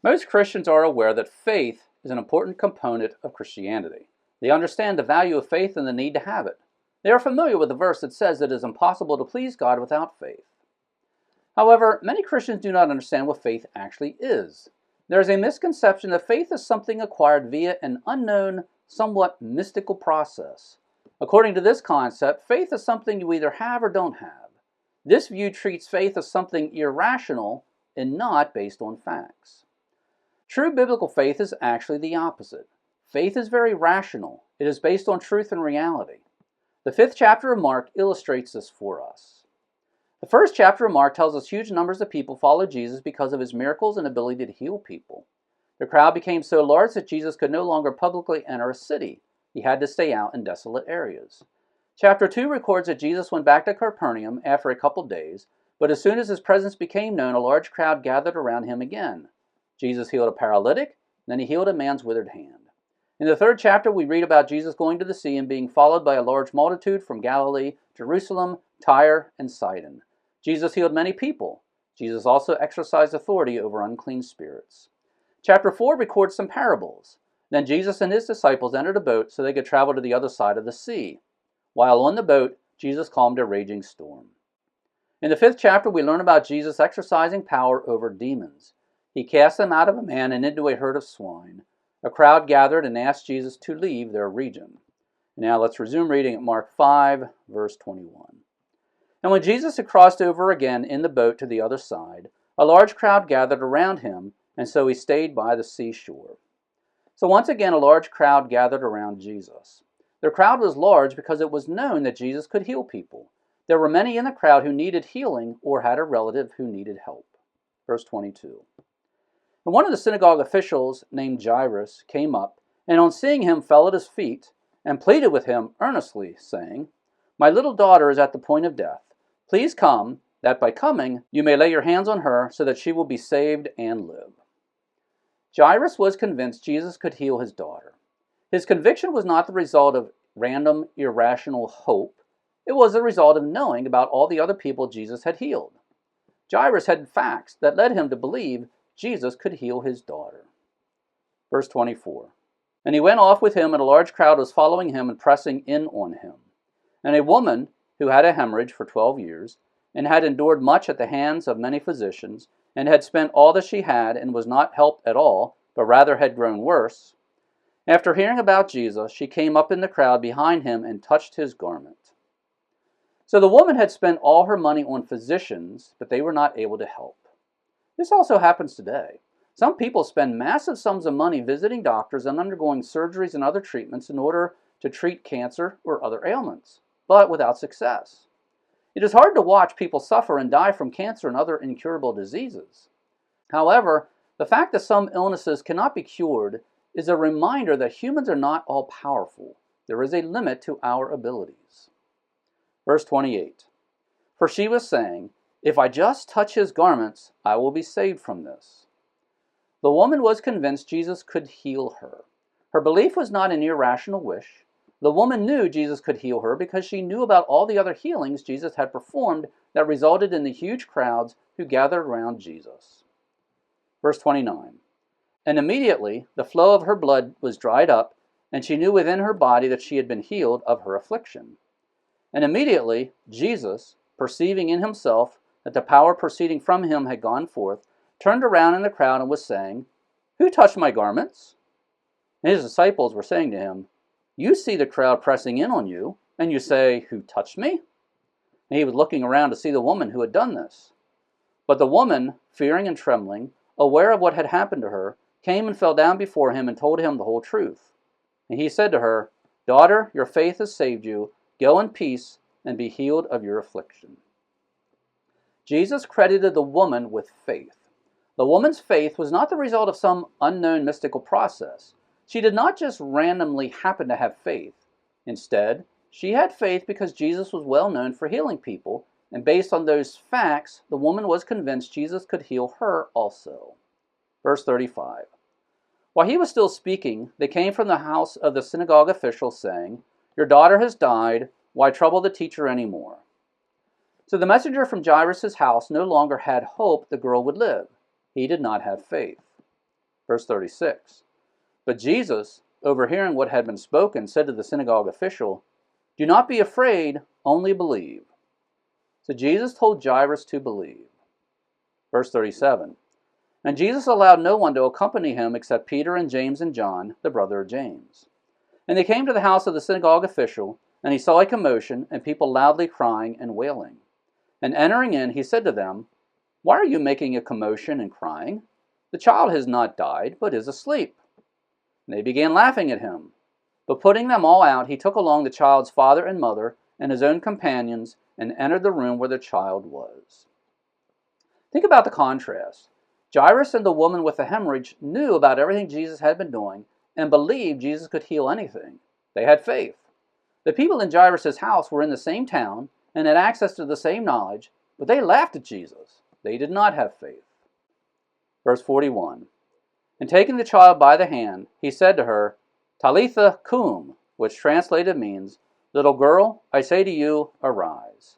Most Christians are aware that faith is an important component of Christianity. They understand the value of faith and the need to have it. They are familiar with the verse that says it is impossible to please God without faith. However, many Christians do not understand what faith actually is. There is a misconception that faith is something acquired via an unknown, somewhat mystical process. According to this concept, faith is something you either have or don't have. This view treats faith as something irrational and not based on facts. True biblical faith is actually the opposite. Faith is very rational. It is based on truth and reality. The 5th chapter of Mark illustrates this for us. The 1st chapter of Mark tells us huge numbers of people followed Jesus because of his miracles and ability to heal people. The crowd became so large that Jesus could no longer publicly enter a city. He had to stay out in desolate areas. Chapter 2 records that Jesus went back to Capernaum after a couple days, but as soon as his presence became known, a large crowd gathered around him again. Jesus healed a paralytic, then he healed a man's withered hand. In the 3rd chapter, we read about Jesus going to the sea and being followed by a large multitude from Galilee, Jerusalem, Tyre, and Sidon. Jesus healed many people. Jesus also exercised authority over unclean spirits. Chapter 4 records some parables. Then Jesus and his disciples entered a boat so they could travel to the other side of the sea. While on the boat, Jesus calmed a raging storm. In the 5th chapter, we learn about Jesus exercising power over demons. He cast them out of a man and into a herd of swine. A crowd gathered and asked Jesus to leave their region. Now let's resume reading at Mark 5, verse 21. And when Jesus had crossed over again in the boat to the other side, a large crowd gathered around him, and so he stayed by the seashore. So once again, a large crowd gathered around Jesus. The crowd was large because it was known that Jesus could heal people. There were many in the crowd who needed healing or had a relative who needed help. Verse 22. And one of the synagogue officials, named Jairus, came up, and on seeing him fell at his feet, and pleaded with him earnestly, saying, My little daughter is at the point of death. Please come, that by coming you may lay your hands on her, so that she will be saved and live. Jairus was convinced Jesus could heal his daughter. His conviction was not the result of random, irrational hope. It was the result of knowing about all the other people Jesus had healed. Jairus had facts that led him to believe Jesus could heal his daughter. Verse 24. And he went off with him, and a large crowd was following him and pressing in on him. And a woman who had a hemorrhage for 12 years, and had endured much at the hands of many physicians, and had spent all that she had, and was not helped at all, but rather had grown worse, after hearing about Jesus, she came up in the crowd behind him and touched his garment. So the woman had spent all her money on physicians, but they were not able to help. This also happens today. Some people spend massive sums of money visiting doctors and undergoing surgeries and other treatments in order to treat cancer or other ailments, but without success. It is hard to watch people suffer and die from cancer and other incurable diseases. However, the fact that some illnesses cannot be cured is a reminder that humans are not all powerful. There is a limit to our abilities. Verse 28. For she was saying, If I just touch his garments, I will be saved from this. The woman was convinced Jesus could heal her. Her belief was not an irrational wish. The woman knew Jesus could heal her because she knew about all the other healings Jesus had performed that resulted in the huge crowds who gathered around Jesus. Verse 29. And immediately the flow of her blood was dried up, and she knew within her body that she had been healed of her affliction. And immediately Jesus, perceiving in himself that the power proceeding from him had gone forth, turned around in the crowd and was saying, Who touched my garments? And his disciples were saying to him, You see the crowd pressing in on you, and you say, Who touched me? And he was looking around to see the woman who had done this. But the woman, fearing and trembling, aware of what had happened to her, came and fell down before him and told him the whole truth. And he said to her, Daughter, your faith has saved you. Go in peace and be healed of your affliction. Jesus credited the woman with faith. The woman's faith was not the result of some unknown mystical process. She did not just randomly happen to have faith. Instead, she had faith because Jesus was well known for healing people, and based on those facts, the woman was convinced Jesus could heal her also. Verse 35. While he was still speaking, they came from the house of the synagogue official, saying, Your daughter has died. Why trouble the teacher anymore? So the messenger from Jairus' house no longer had hope the girl would live. He did not have faith. Verse 36. But Jesus, overhearing what had been spoken, said to the synagogue official, "Do not be afraid, only believe." So Jesus told Jairus to believe. Verse 37. And Jesus allowed no one to accompany him except Peter and James and John, the brother of James. And they came to the house of the synagogue official, and he saw a commotion, and people loudly crying and wailing. And entering in, he said to them, "Why are you making a commotion and crying? The child has not died, but is asleep." And they began laughing at him. But putting them all out, he took along the child's father and mother and his own companions and entered the room where the child was. Think about the contrast. Jairus and the woman with the hemorrhage knew about everything Jesus had been doing and believed Jesus could heal anything. They had faith. The people in Jairus' house were in the same town and had access to the same knowledge, but they laughed at Jesus. They did not have faith. Verse 41. And taking the child by the hand, he said to her, "Talitha cum," which translated means, "Little girl, I say to you, arise."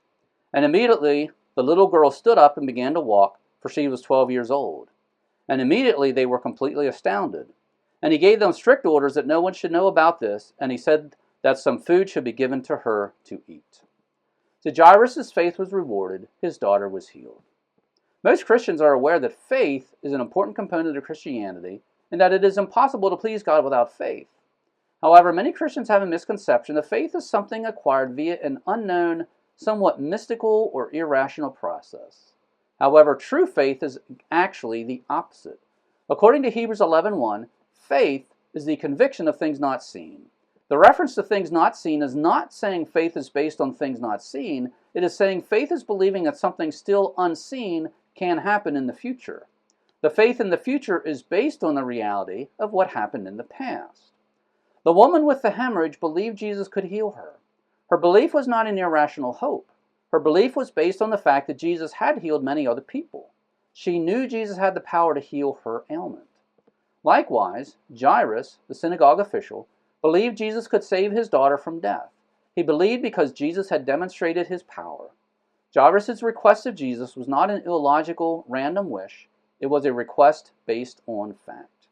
And immediately the little girl stood up and began to walk, for she was 12 years old. And immediately they were completely astounded. And he gave them strict orders that no one should know about this, and he said that some food should be given to her to eat. So Jairus' faith was rewarded, his daughter was healed. Most Christians are aware that faith is an important component of Christianity and that it is impossible to please God without faith. However, many Christians have a misconception that faith is something acquired via an unknown, somewhat mystical or irrational process. However, true faith is actually the opposite. According to Hebrews 11:1, faith is the conviction of things not seen. The reference to things not seen is not saying faith is based on things not seen. It is saying faith is believing that something still unseen can happen in the future. The faith in the future is based on the reality of what happened in the past. The woman with the hemorrhage believed Jesus could heal her. Her belief was not an irrational hope. Her belief was based on the fact that Jesus had healed many other people. She knew Jesus had the power to heal her ailment. Likewise, Jairus, the synagogue official, believed Jesus could save his daughter from death. He believed because Jesus had demonstrated his power. Jairus' request of Jesus was not an illogical, random wish. It was a request based on fact.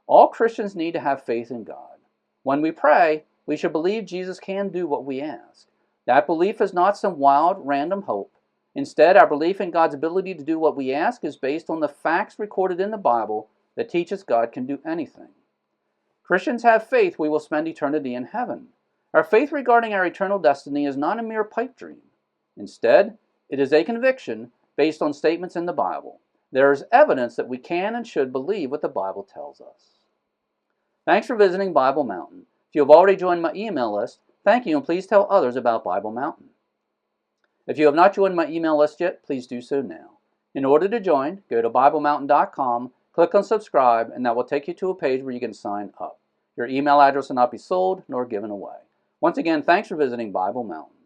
All Christians need to have faith in God. When we pray, we should believe Jesus can do what we ask. That belief is not some wild, random hope. Instead, our belief in God's ability to do what we ask is based on the facts recorded in the Bible that teach us God can do anything. Christians have faith we will spend eternity in heaven. Our faith regarding our eternal destiny is not a mere pipe dream. Instead, it is a conviction based on statements in the Bible. There is evidence that we can and should believe what the Bible tells us. Thanks for visiting Bible Mountain. If you have already joined my email list, thank you, and please tell others about Bible Mountain. If you have not joined my email list yet, please do so now. In order to join, go to BibleMountain.com, click on subscribe, and that will take you to a page where you can sign up. Your email address will not be sold nor given away. Once again, thanks for visiting Bible Mountain.